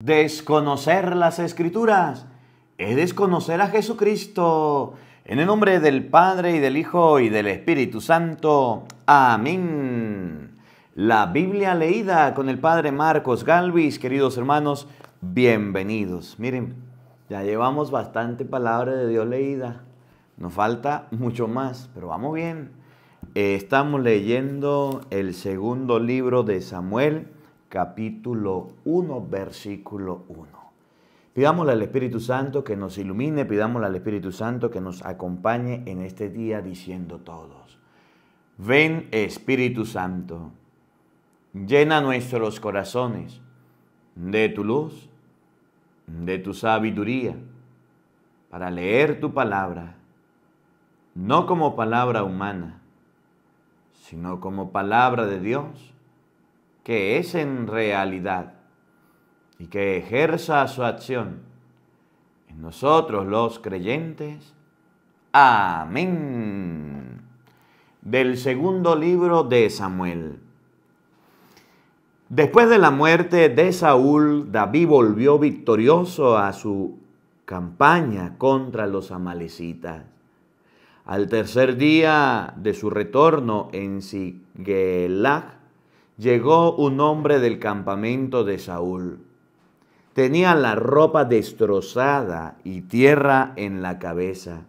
Desconocer las Escrituras es desconocer a Jesucristo. En el nombre del Padre, y del Hijo, y del Espíritu Santo. Amén. La Biblia leída con el Padre Marcos Galvis. Queridos hermanos, bienvenidos. Miren, ya llevamos bastante palabra de Dios leída. Nos falta mucho más, pero vamos bien. Estamos leyendo el segundo libro de Samuel, capítulo 1, versículo 1. Pidámosle al Espíritu Santo que nos ilumine, pidámosle al Espíritu Santo que nos acompañe en este día diciendo todos: ven, Espíritu Santo, llena nuestros corazones de tu luz, de tu sabiduría, para leer tu palabra, no como palabra humana, sino como palabra de Dios, que es en realidad y que ejerza su acción en nosotros los creyentes. Amén. Del segundo libro de Samuel. Después de la muerte de Saúl, David volvió victorioso a su campaña contra los amalecitas. Al tercer día de su retorno en Siglag, llegó un hombre del campamento de Saúl. Tenía la ropa destrozada y tierra en la cabeza.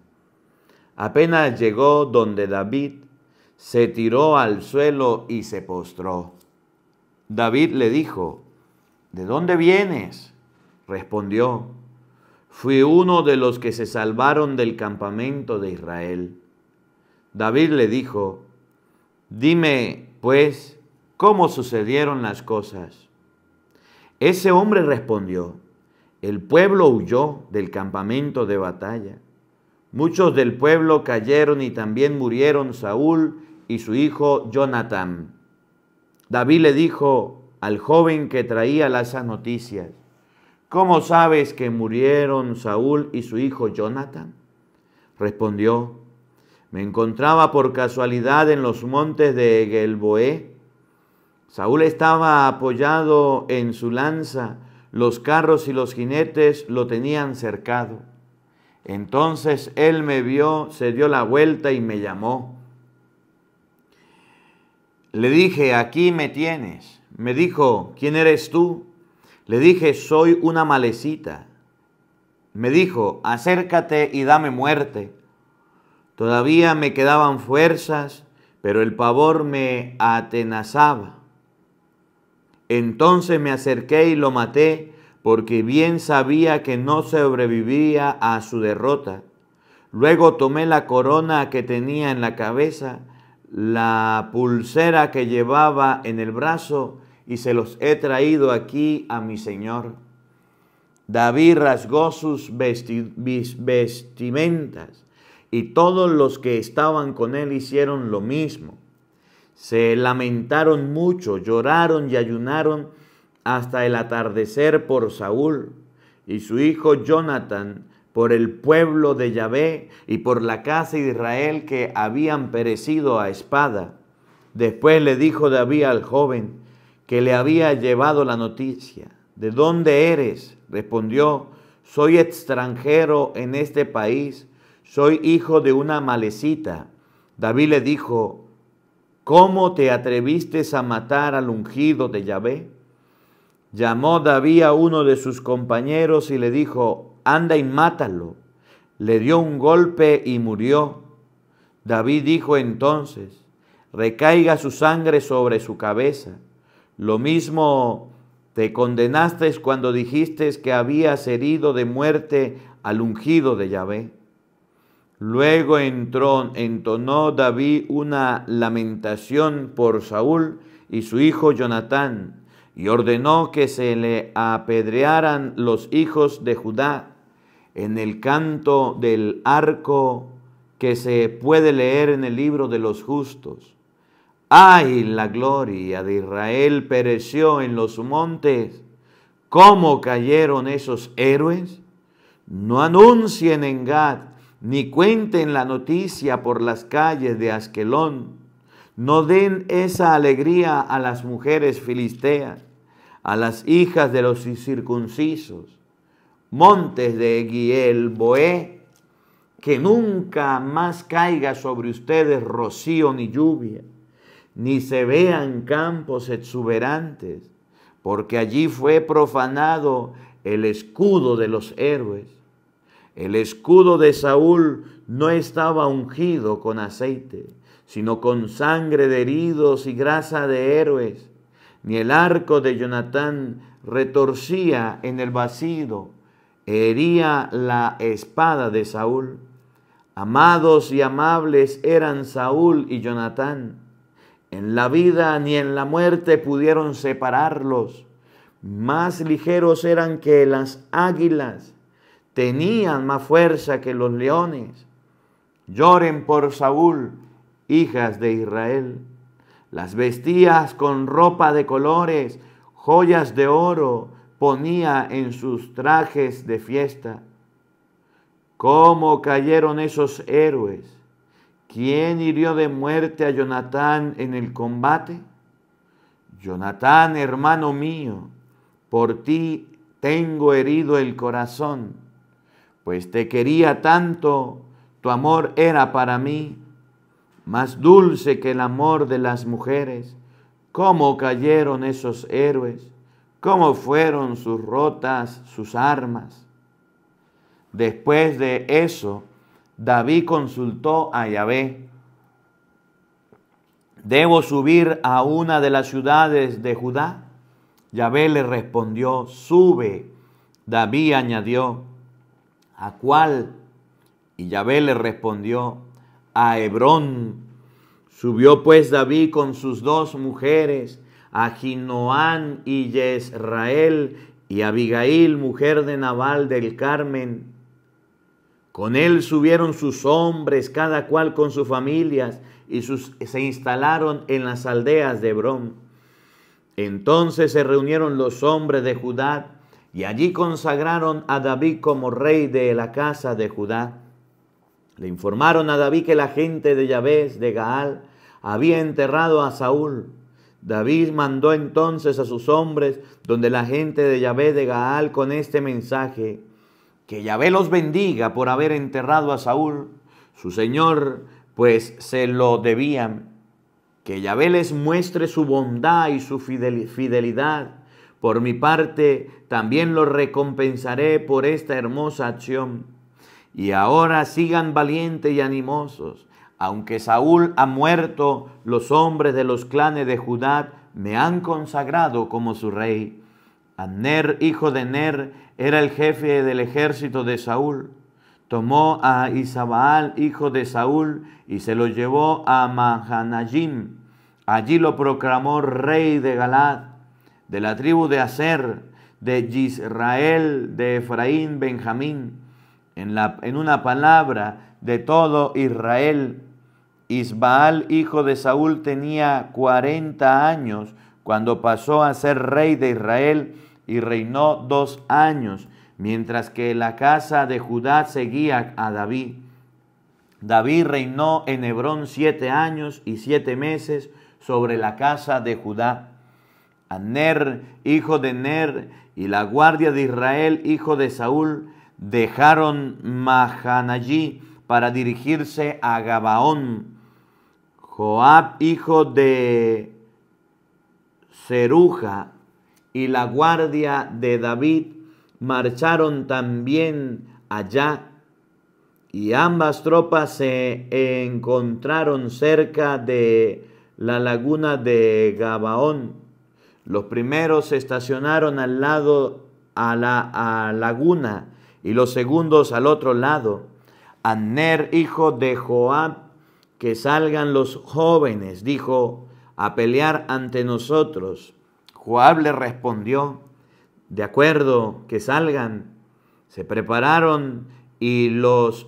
Apenas llegó donde David, se tiró al suelo y se postró. David le dijo: ¿de dónde vienes? Respondió: fui uno de los que se salvaron del campamento de Israel. David le dijo: dime, pues, ¿cómo sucedieron las cosas? Ese hombre respondió: el pueblo huyó del campamento de batalla. Muchos del pueblo cayeron y también murieron Saúl y su hijo Jonatán. David le dijo al joven que traía las noticias: ¿cómo sabes que murieron Saúl y su hijo Jonatán? Respondió: me encontraba por casualidad en los montes de Gelboé. Saúl estaba apoyado en su lanza, los carros y los jinetes lo tenían cercado. Entonces él me vio, se dio la vuelta y me llamó. Le dije: aquí me tienes. Me dijo: ¿quién eres tú? Le dije: soy una amalecita. Me dijo: acércate y dame muerte. Todavía me quedaban fuerzas, pero el pavor me atenazaba. Entonces me acerqué y lo maté, porque bien sabía que no sobrevivía a su derrota. Luego tomé la corona que tenía en la cabeza, la pulsera que llevaba en el brazo, y se los he traído aquí a mi señor. David rasgó sus vestimentas, y todos los que estaban con él hicieron lo mismo. Se lamentaron mucho, lloraron y ayunaron hasta el atardecer por Saúl y su hijo Jonatán, por el pueblo de Yahvé y por la casa de Israel que habían perecido a espada. Después le dijo David al joven que le había llevado la noticia: ¿de dónde eres? Respondió: soy extranjero en este país, soy hijo de una amalecita. David le dijo: ¿cómo te atreviste a matar al ungido de Yahvé? Llamó David a uno de sus compañeros y le dijo: anda y mátalo. Le dio un golpe y murió. David dijo entonces: recaiga su sangre sobre su cabeza. Lo mismo te condenaste cuando dijiste que habías herido de muerte al ungido de Yahvé. Luego entonó David una lamentación por Saúl y su hijo Jonatán, y ordenó que se le apedrearan los hijos de Judá en el canto del arco que se puede leer en el libro de los justos. ¡Ay, la gloria de Israel pereció en los montes! ¿Cómo cayeron esos héroes? No anuncien en Gad, ni cuenten la noticia por las calles de Askelón. No den esa alegría a las mujeres filisteas. a las hijas de los incircuncisos, montes de Gielboé, que nunca más caiga sobre ustedes rocío ni lluvia, ni se vean campos exuberantes, porque allí fue profanado el escudo de los héroes. El escudo de Saúl no estaba ungido con aceite, sino con sangre de heridos y grasa de héroes. Ni el arco de Jonatán retorcía en el vacío, hería la espada de Saúl. Amados y amables eran Saúl y Jonatán. En la vida ni en la muerte pudieron separarlos. Más ligeros eran que las águilas, tenían más fuerza que los leones. Lloren por Saúl, hijas de Israel. Las vestías con ropa de colores, joyas de oro ponía en sus trajes de fiesta. ¿Cómo cayeron esos héroes? ¿Quién hirió de muerte a Jonatán en el combate? Jonatán, hermano mío, por ti tengo herido el corazón, pues te quería tanto, tu amor era para mí más dulce que el amor de las mujeres. ¿Cómo cayeron esos héroes? ¿Cómo fueron sus rotas sus armas? Después de eso, David consultó a Yahvé. ¿Debo subir a una de las ciudades de Judá? Yahvé le respondió, sube. David añadió, ¿a cuál? Y Yahvé le respondió, a Hebrón. Subió pues David con sus dos mujeres, Ahinoam y Jezrael, y Abigail, mujer de Nabal del Carmen. Con él subieron sus hombres, cada cual con sus familias, y se instalaron en las aldeas de Hebrón. Entonces se reunieron los hombres de Judá, y allí consagraron a David como rey de la casa de Judá. Le informaron a David que la gente de Yabes de Gaal había enterrado a Saúl. David mandó entonces a sus hombres donde la gente de Yabes de Gaal con este mensaje: que Yahvé los bendiga por haber enterrado a Saúl, su señor, pues se lo debían. Que Yahvé les muestre su bondad y su fidelidad. Por mi parte, también los recompensaré por esta hermosa acción. Y ahora sigan valientes y animosos. Aunque Saúl ha muerto, los hombres de los clanes de Judá me han consagrado como su rey. Abner, hijo de Ner, era el jefe del ejército de Saúl. Tomó a Isabaal, hijo de Saúl, y se lo llevó a Mahanayim. Allí lo proclamó rey de Galad, de la tribu de Aser, de Israel, de Efraín, Benjamín. En una palabra, de todo Israel. Isbaal, hijo de Saúl, tenía 40 años cuando pasó a ser rey de Israel y reinó 2 años, mientras que la casa de Judá seguía a David. David reinó en Hebrón 7 años y 7 meses sobre la casa de Judá. Abner, hijo de Ner, y la guardia de Israel, hijo de Saúl, dejaron Mahanayim para dirigirse a Gabaón. Joab, hijo de Zeruja, y la guardia de David marcharon también allá, y ambas tropas se encontraron cerca de la laguna de Gabaón. Los primeros se estacionaron al lado a la laguna y los segundos al otro lado. Abner, hijo de Joab, que salgan los jóvenes, dijo, a pelear ante nosotros. Joab le respondió, de acuerdo, que salgan. Se prepararon y los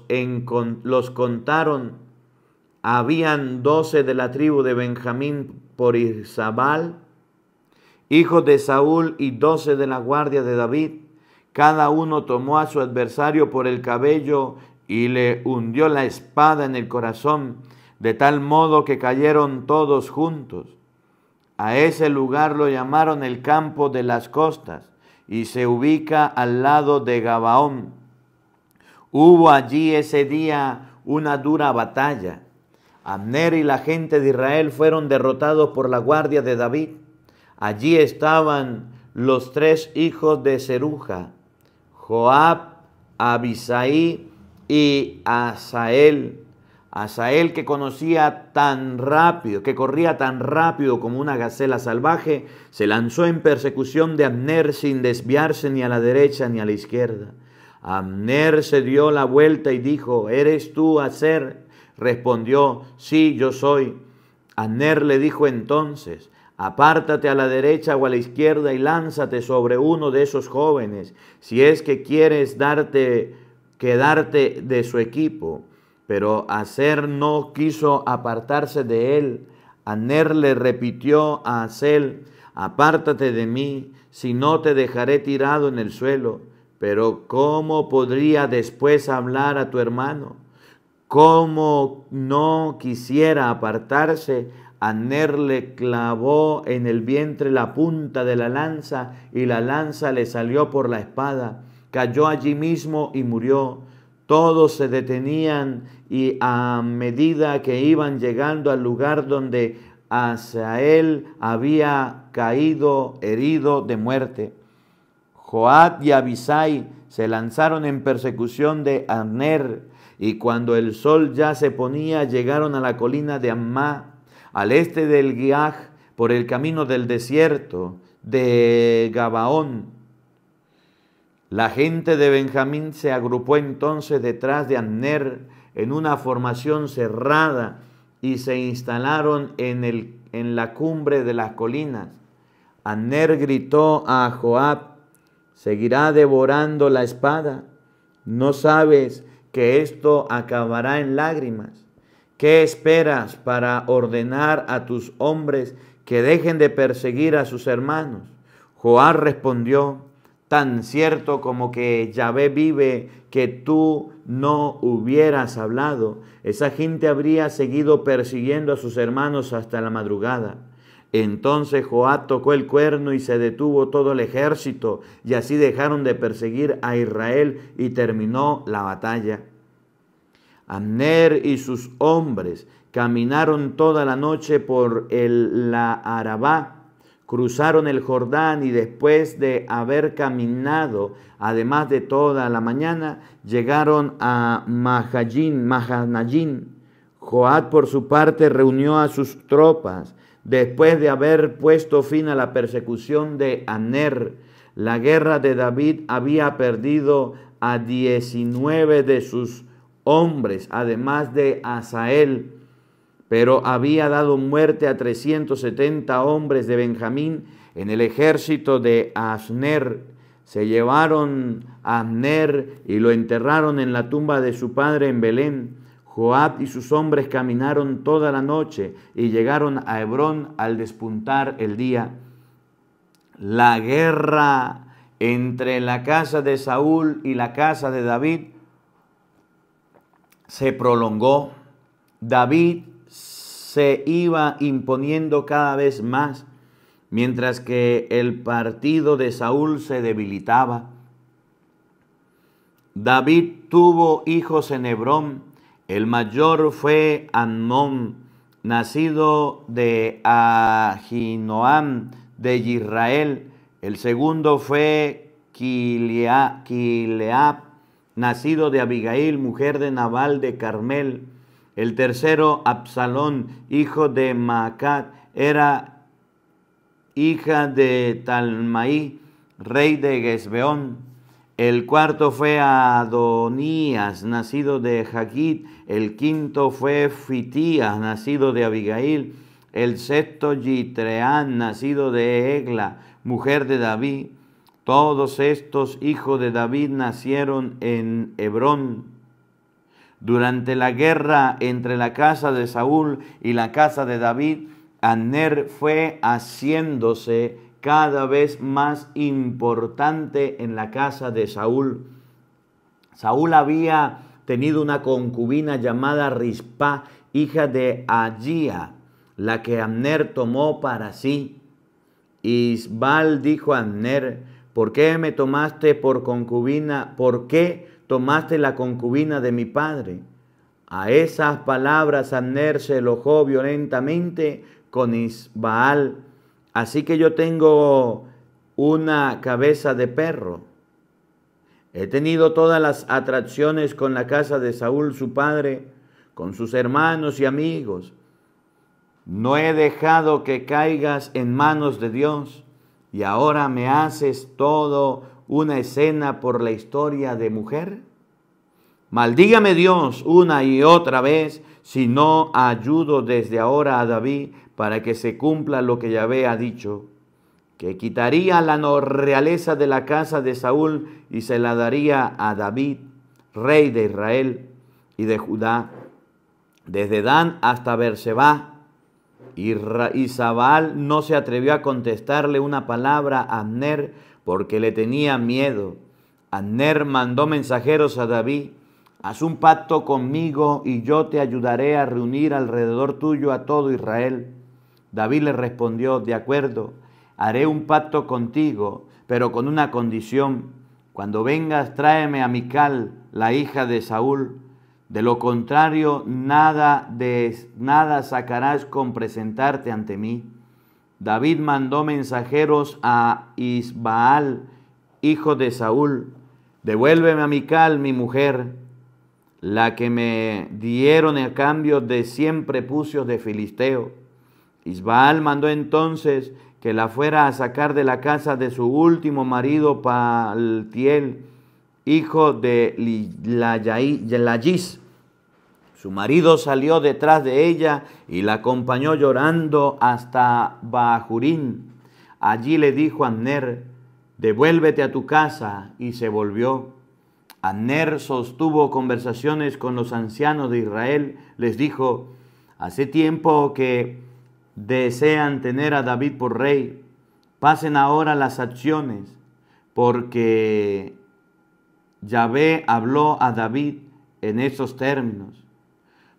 contaron. Habían 12 de la tribu de Benjamín por Isabal, hijo de Saúl, y 12 de la guardia de David. Cada uno tomó a su adversario por el cabello y le hundió la espada en el corazón, de tal modo que cayeron todos juntos. A ese lugar lo llamaron el campo de las costas y se ubica al lado de Gabaón. Hubo allí ese día una dura batalla. Abner y la gente de Israel fueron derrotados por la guardia de David. Allí estaban los 3 hijos de Zeruja, Joab, Abisai y Asael. Asael, que corría tan rápido como una gacela salvaje, se lanzó en persecución de Abner sin desviarse ni a la derecha ni a la izquierda. Abner se dio la vuelta y dijo: ¿Eres tú, Aser? Respondió: sí, yo soy. Abner le dijo entonces: apártate a la derecha o a la izquierda y lánzate sobre uno de esos jóvenes, si es que quieres quedarte de su equipo. Pero Aser no quiso apartarse de él. Abner le repitió a Aser: apártate de mí, si no te dejaré tirado en el suelo. Pero ¿cómo podría después hablar a tu hermano? Como no quisiera apartarse, Abner le clavó en el vientre la punta de la lanza y la lanza le salió por la espada. Cayó allí mismo y murió. Todos se detenían y a medida que iban llegando al lugar donde Asael había caído herido de muerte, Joab y Abisai se lanzaron en persecución de Abner, y cuando el sol ya se ponía, llegaron a la colina de Ammá, al este del Giaj, por el camino del desierto de Gabaón. La gente de Benjamín se agrupó entonces detrás de Abner en una formación cerrada y se instalaron en la cumbre de las colinas. Abner gritó a Joab: ¿seguirá devorando la espada? ¿No sabes que esto acabará en lágrimas? ¿Qué esperas para ordenar a tus hombres que dejen de perseguir a sus hermanos? Joab respondió: tan cierto como que Yahvé vive, que tú no hubieras hablado, esa gente habría seguido persiguiendo a sus hermanos hasta la madrugada. Entonces Joab tocó el cuerno y se detuvo todo el ejército, y así dejaron de perseguir a Israel y terminó la batalla. Abner y sus hombres caminaron toda la noche por la Arabá, cruzaron el Jordán y después de haber caminado, además de toda la mañana, llegaron a Mahanayim. Joab, por su parte, reunió a sus tropas. Después de haber puesto fin a la persecución de Abner, la guerra de David había perdido a 19 de sus hombres, además de Asael, pero había dado muerte a 370 hombres de Benjamín en el ejército de Abner. Se llevaron a Abner y lo enterraron en la tumba de su padre en Belén. Joab y sus hombres caminaron toda la noche y llegaron a Hebrón al despuntar el día. La guerra entre la casa de Saúl y la casa de David se prolongó. David se iba imponiendo cada vez más, mientras que el partido de Saúl se debilitaba. David tuvo hijos en Hebrón. El mayor fue Amnón, nacido de Ahinoam de Israel. El segundo fue Kileab, nacido de Abigail, mujer de Nabal de Carmel. El tercero, Absalón, hijo de Maacat, era hija de Talmaí, rey de Gesbeón. El cuarto fue Adonías, nacido de Jagit. El quinto fue Fitías, nacido de Abigail. El sexto, Yitreán, nacido de Egla, mujer de David. Todos estos hijos de David nacieron en Hebrón. Durante la guerra entre la casa de Saúl y la casa de David, Abner fue haciéndose cada vez más importante en la casa de Saúl. Saúl había tenido una concubina llamada Rispa, hija de Agía, la que Abner tomó para sí. Isbaal dijo a Abner: ¿por qué me tomaste por concubina? ¿Por qué tomaste la concubina de mi padre? A esas palabras Abner se enojó violentamente con Isbaal. Así que yo tengo una cabeza de perro. He tenido todas las atracciones con la casa de Saúl su padre, con sus hermanos y amigos. No he dejado que caigas en manos de Dios, y ahora me haces todo una escena por la historia de mujer. Maldígame Dios una y otra vez si no ayudo desde ahora a David para que se cumpla lo que Yahvé ha dicho, que quitaría la realeza de la casa de Saúl y se la daría a David, rey de Israel y de Judá, desde Dan hasta Berseba. Y Isabal no se atrevió a contestarle una palabra a Abner porque le tenía miedo. Abner mandó mensajeros a David: haz un pacto conmigo y yo te ayudaré a reunir alrededor tuyo a todo Israel. David le respondió: de acuerdo, haré un pacto contigo, pero con una condición. Cuando vengas, tráeme a Mical, la hija de Saúl. De lo contrario, nada sacarás con presentarte ante mí. David mandó mensajeros a Isbaal, hijo de Saúl: devuélveme a Mical, mi mujer, la que me dieron a cambio de 100 prepucios de filisteo. Isbaal mandó entonces que la fuera a sacar de la casa de su último marido Paltiel, hijo de Layís. Su marido salió detrás de ella y la acompañó llorando hasta Bahurín. Allí le dijo a Abner: devuélvete a tu casa, y se volvió. Abner sostuvo conversaciones con los ancianos de Israel. Les dijo: hace tiempo que desean tener a David por rey. Pasen ahora las acciones, porque Yahvé habló a David en estos términos: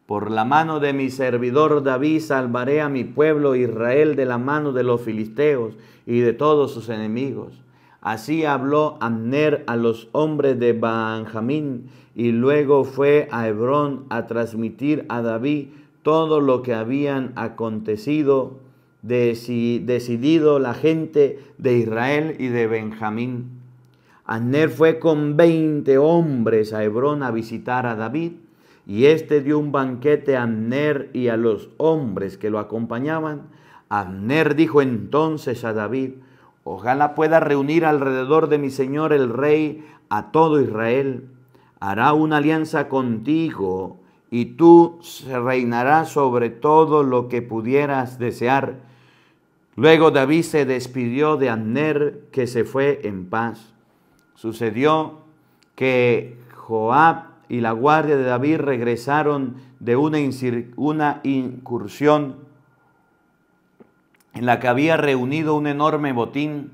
por la mano de mi servidor David salvaré a mi pueblo Israel de la mano de los filisteos y de todos sus enemigos. Así habló Abner a los hombres de Benjamín, y luego fue a Hebrón a transmitir a David todo lo que habían acontecido, decidido la gente de Israel y de Benjamín. Abner fue con 20 hombres a Hebrón a visitar a David, y éste dio un banquete a Abner y a los hombres que lo acompañaban. Abner dijo entonces a David: ojalá pueda reunir alrededor de mi señor el rey a todo Israel. Hará una alianza contigo, y tú reinarás sobre todo lo que pudieras desear. Luego David se despidió de Abner, que se fue en paz. Sucedió que Joab y la guardia de David regresaron de una incursión en la que había reunido un enorme botín.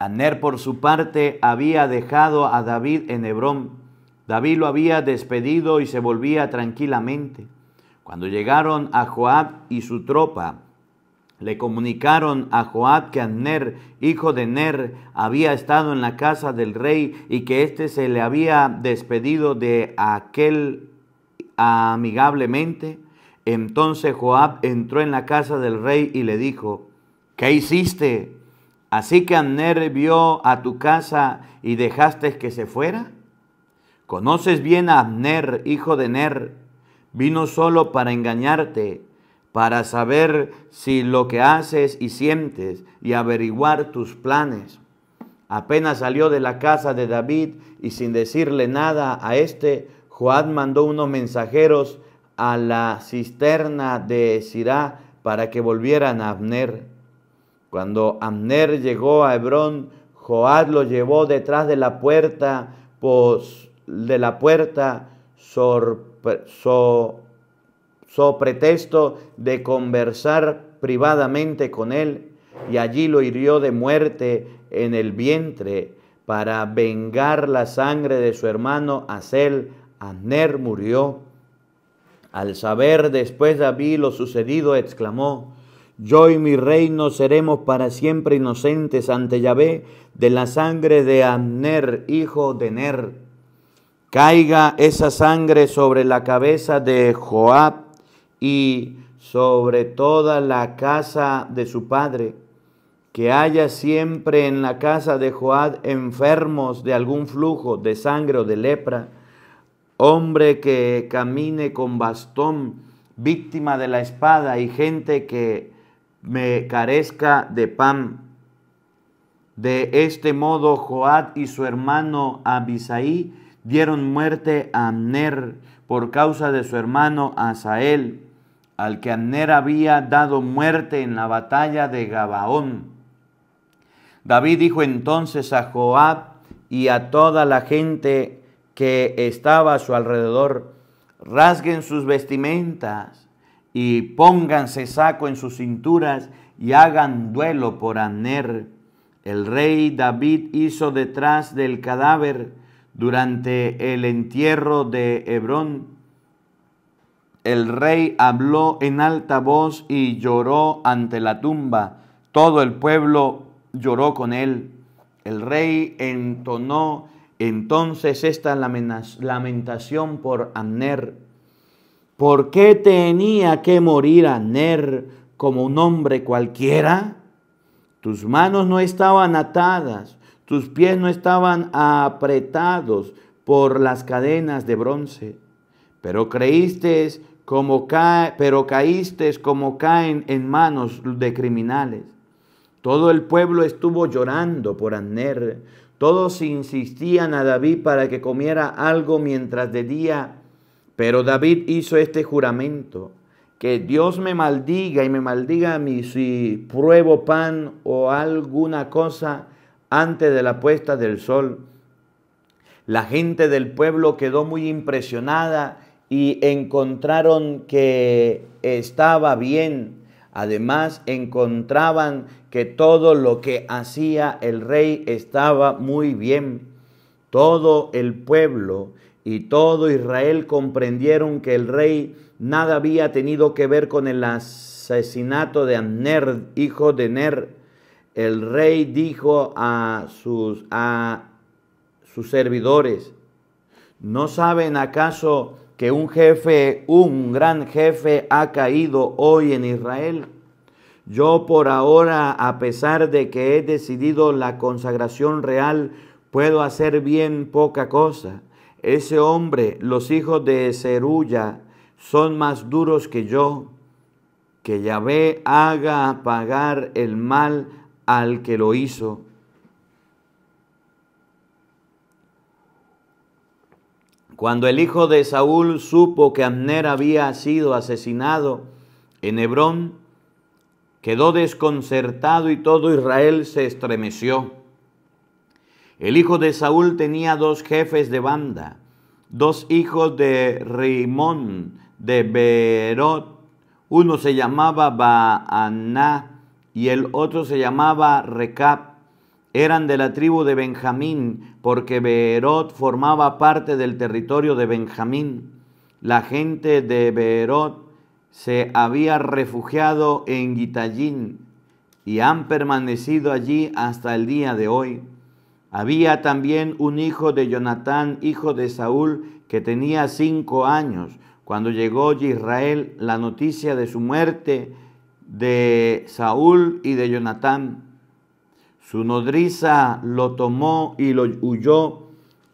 Abner, por su parte, había dejado a David en Hebrón. David lo había despedido y se volvía tranquilamente. Cuando llegaron a Joab y su tropa, le comunicaron a Joab que Abner, hijo de Ner, había estado en la casa del rey y que éste se le había despedido de aquel amigablemente. Entonces Joab entró en la casa del rey y le dijo: ¿qué hiciste? ¿Así que Abner vio a tu casa y dejaste que se fuera? ¿Conoces bien a Abner, hijo de Ner? Vino solo para engañarte, para saber si lo que haces y sientes y averiguar tus planes. Apenas salió de la casa de David y sin decirle nada a éste, Joab mandó unos mensajeros a la cisterna de Sirá para que volvieran a Abner. Cuando Abner llegó a Hebrón, Joab lo llevó detrás de la puerta, so pretexto de conversar privadamente con él, y allí lo hirió de muerte en el vientre para vengar la sangre de su hermano Asel. Abner murió. Al saber después David lo sucedido, exclamó: Yo y mi reino seremos para siempre inocentes ante Yahvé de la sangre de Abner, hijo de Ner. Caiga esa sangre sobre la cabeza de Joab y sobre toda la casa de su padre. Que haya siempre en la casa de Joab enfermos de algún flujo de sangre o de lepra, hombre que camine con bastón, víctima de la espada, y gente que me carezca de pan. De este modo Joab y su hermano Abisai dieron muerte a Abner por causa de su hermano Asael, al que Abner había dado muerte en la batalla de Gabaón. David dijo entonces a Joab y a toda la gente que estaba a su alrededor: rasguen sus vestimentas y pónganse saco en sus cinturas y hagan duelo por Abner. El rey David hizo detrás del cadáver durante el entierro de Hebrón. El rey habló en alta voz y lloró ante la tumba. Todo el pueblo lloró con él. El rey entonó entonces esta lamentación por Abner: ¿por qué tenía que morir Abner como un hombre cualquiera? Tus manos no estaban atadas, tus pies no estaban apretados por las cadenas de bronce, pero caíste como caen en manos de criminales. Todo el pueblo estuvo llorando por Abner. Todos insistían a David para que comiera algo mientras de día, pero David hizo este juramento: que Dios me maldiga y me maldiga a mí si pruebo pan o alguna cosa antes de la puesta del sol. La gente del pueblo quedó muy impresionada y encontraron que estaba bien. Además, encontraban que todo lo que hacía el rey estaba muy bien. Todo el pueblo y todo Israel comprendieron que el rey nada había tenido que ver con el asesinato de Abner, hijo de Ner. El rey dijo a sus servidores: ¿no saben acaso que un gran jefe ha caído hoy en Israel? Yo por ahora, a pesar de que he decidido la consagración real, puedo hacer bien poca cosa. Ese hombre, los hijos de Zeruya, son más duros que yo. Que Yahvé haga pagar el mal al que lo hizo. Cuando el hijo de Saúl supo que Abner había sido asesinado en Hebrón, quedó desconcertado y todo Israel se estremeció. El hijo de Saúl tenía 2 jefes de banda, 2 hijos de Rimón de Beerot. Uno se llamaba Baaná y el otro se llamaba Recab. Eran de la tribu de Benjamín, porque Beerot formaba parte del territorio de Benjamín. La gente de Beerot se había refugiado en Gitayín y han permanecido allí hasta el día de hoy. Había también un hijo de Jonatán, hijo de Saúl, que tenía 5 años, cuando llegó a Israel la noticia de su muerte de Saúl y de Jonatán. Su nodriza lo tomó y lo huyó,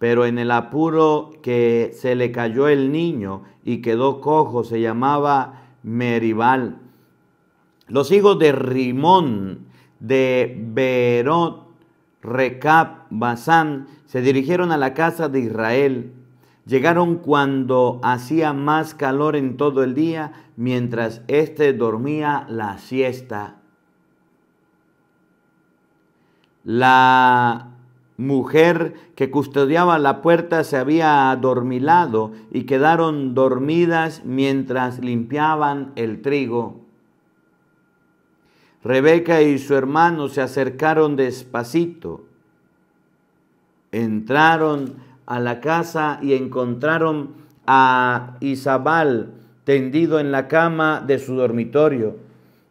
pero en el apuro que se le cayó el niño y quedó cojo, se llamaba Meribal. Los hijos de Rimón, de Beerot, Recab, Basán, se dirigieron a la casa de Israel. Llegaron cuando hacía más calor en todo el día, mientras éste dormía la siesta. La mujer que custodiaba la puerta se había adormilado y quedaron dormidas mientras limpiaban el trigo. Rebeca y su hermano se acercaron despacito. Entraron a la casa y encontraron a Isabal tendido en la cama de su dormitorio.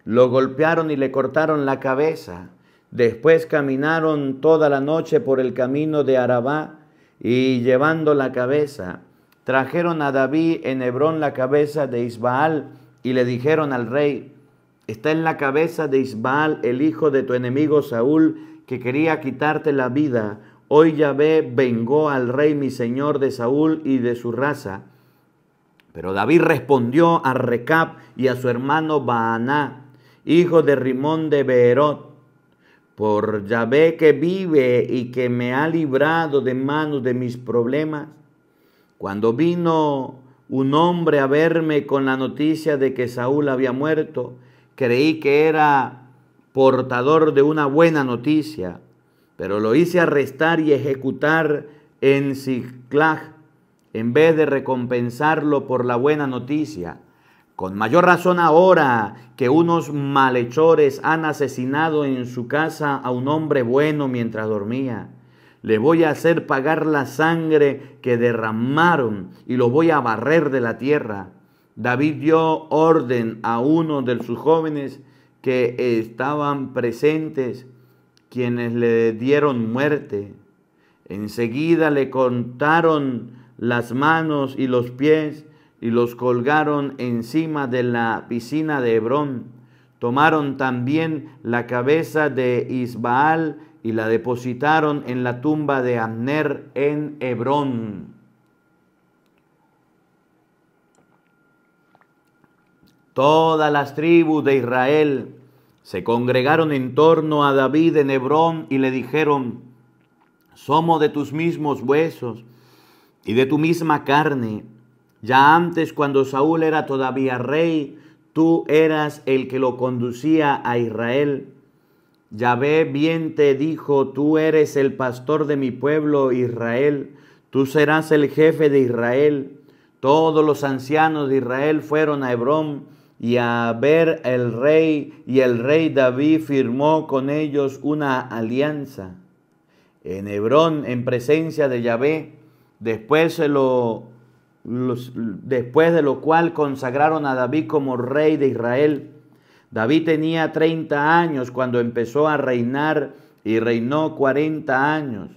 Lo golpearon y le cortaron la cabeza. Después caminaron toda la noche por el camino de Arabá y llevando la cabeza, trajeron a David en Hebrón la cabeza de Isbaal y le dijeron al rey: está en la cabeza de Isbaal, el hijo de tu enemigo Saúl, que quería quitarte la vida. Hoy Yahvé vengó al rey mi señor de Saúl y de su raza. Pero David respondió a Recab y a su hermano Baaná, hijo de Rimón de Beerot: por Yahvé que vive y que me ha librado de manos de mis problemas, cuando vino un hombre a verme con la noticia de que Saúl había muerto, creí que era portador de una buena noticia, pero lo hice arrestar y ejecutar en Siclag, en vez de recompensarlo por la buena noticia. Con mayor razón ahora que unos malhechores han asesinado en su casa a un hombre bueno mientras dormía. Le voy a hacer pagar la sangre que derramaron y lo voy a barrer de la tierra. David dio orden a uno de sus jóvenes que estaban presentes, quienes le dieron muerte. Enseguida le cortaron las manos y los pies y los colgaron encima de la piscina de Hebrón. Tomaron también la cabeza de Isbaal y la depositaron en la tumba de Abner en Hebrón. Todas las tribus de Israel se congregaron en torno a David en Hebrón y le dijeron: somos de tus mismos huesos y de tu misma carne. Ya antes, cuando Saúl era todavía rey, tú eras el que lo conducía a Israel. Yahvé bien te dijo: tú eres el pastor de mi pueblo Israel, tú serás el jefe de Israel. Todos los ancianos de Israel fueron a Hebrón y a ver el rey, y el rey David firmó con ellos una alianza en Hebrón en presencia de Yahvé. Después de lo cual consagraron a David como rey de Israel. David tenía 30 años cuando empezó a reinar y reinó 40 años.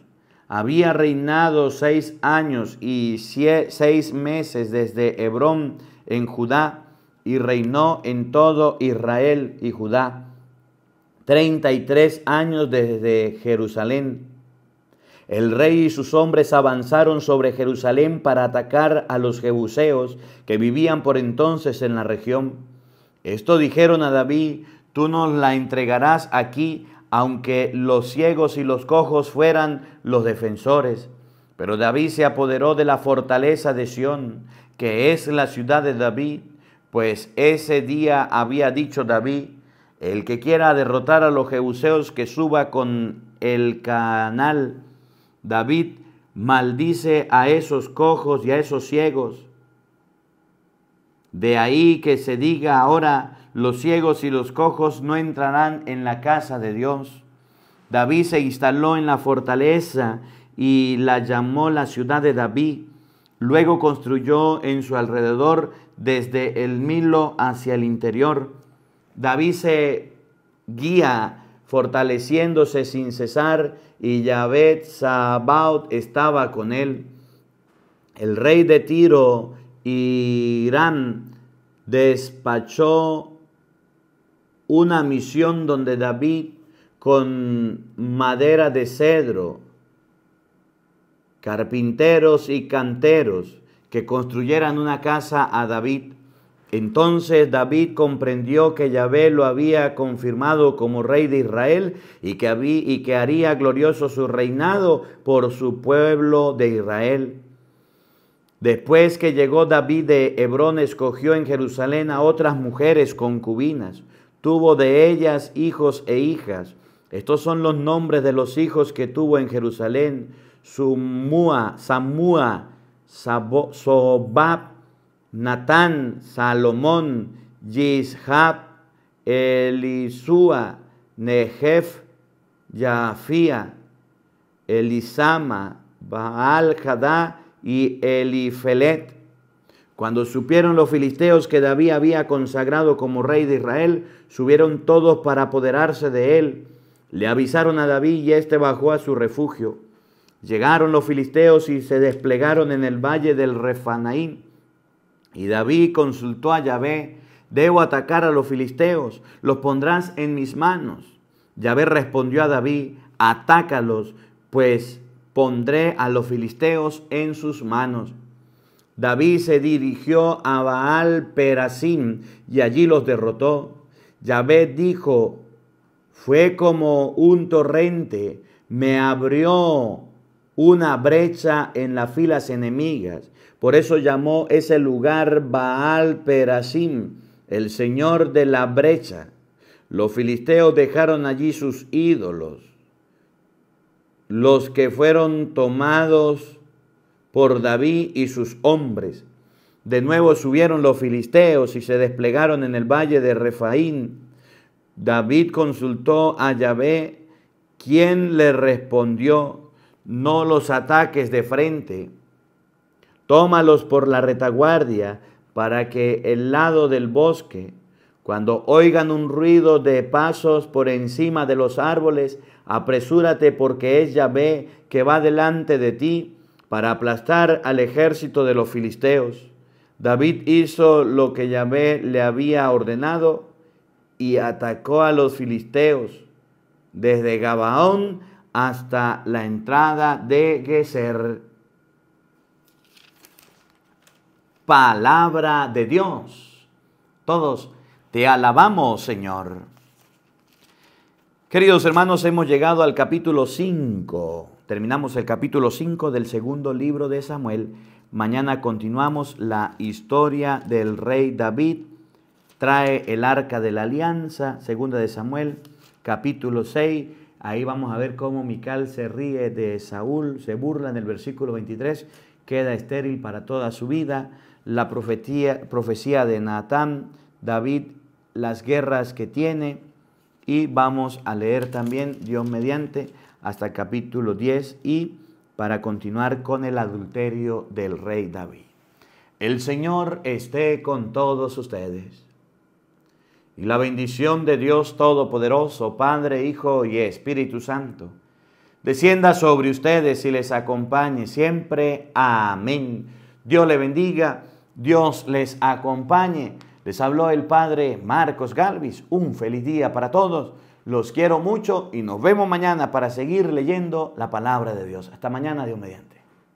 Había reinado 6 años y 6 meses desde Hebrón en Judá y reinó en todo Israel y Judá. 33 años desde Jerusalén. El rey y sus hombres avanzaron sobre Jerusalén para atacar a los jebuseos que vivían por entonces en la región. Esto dijeron a David: tú nos la entregarás aquí, aunque los ciegos y los cojos fueran los defensores. Pero David se apoderó de la fortaleza de Sión, que es la ciudad de David, pues ese día había dicho David: el que quiera derrotar a los jebuseos, que suba con el canal. David maldice a esos cojos y a esos ciegos. De ahí que se diga ahora: los ciegos y los cojos no entrarán en la casa de Dios. David se instaló en la fortaleza y la llamó la ciudad de David. Luego construyó en su alrededor desde el Milo hacia el interior. David se guía fortaleciéndose sin cesar, y Yahvé Sabaoth estaba con él. El rey de Tiro y Irán despachó una misión donde David, con madera de cedro, carpinteros y canteros, que construyeran una casa a David. Entonces David comprendió que Yahvé lo había confirmado como rey de Israel y que haría glorioso su reinado por su pueblo de Israel. Después que llegó David de Hebrón, escogió en Jerusalén a otras mujeres concubinas. Tuvo de ellas hijos e hijas. Estos son los nombres de los hijos que tuvo en Jerusalén: Samúa, Sobab, Natán, Salomón, Yishab, Elisúa, Nejef, Yafía, Elisama, Baal-Hadá y Elifelet. Cuando supieron los filisteos que David había consagrado como rey de Israel, subieron todos para apoderarse de él. Le avisaron a David y éste bajó a su refugio. Llegaron los filisteos y se desplegaron en el valle del Refanaim. Y David consultó a Yahvé: debo atacar a los filisteos, los pondrás en mis manos. Yahvé respondió a David: atácalos, pues pondré a los filisteos en sus manos. David se dirigió a Baal Perasim y allí los derrotó. Yahvé dijo: fue como un torrente, me abrió una brecha en las filas enemigas. Por eso llamó ese lugar Baal Perasim, el Señor de la brecha. Los filisteos dejaron allí sus ídolos, los que fueron tomados por David y sus hombres. De nuevo subieron los filisteos y se desplegaron en el valle de Refaín. David consultó a Yahvé, quien le respondió: no los ataques de frente, tómalos por la retaguardia, para que el lado del bosque, cuando oigan un ruido de pasos por encima de los árboles, apresúrate, porque es Yahvé que va delante de ti para aplastar al ejército de los filisteos. David hizo lo que Yahvé le había ordenado y atacó a los filisteos desde Gabaón hasta la entrada de Geser. Palabra de Dios. Todos te alabamos, Señor. Queridos hermanos, hemos llegado al capítulo 5. Terminamos el capítulo 5 del segundo libro de Samuel. Mañana continuamos la historia del rey David. Trae el arca de la alianza, segunda de Samuel, capítulo 6. Ahí vamos a ver cómo Mical se ríe de Saúl, se burla en el versículo 23, queda estéril para toda su vida. La profecía de Natán, David, las guerras que tiene. Y vamos a leer también, Dios mediante, hasta el capítulo 10 y para continuar con el adulterio del rey David. El Señor esté con todos ustedes. Y la bendición de Dios Todopoderoso, Padre, Hijo y Espíritu Santo, descienda sobre ustedes y les acompañe siempre. Amén. Dios les bendiga, Dios les acompañe. Les habló el Padre Marcos Galvis. Un feliz día para todos. Los quiero mucho y nos vemos mañana para seguir leyendo la palabra de Dios. Hasta mañana, Dios mediante.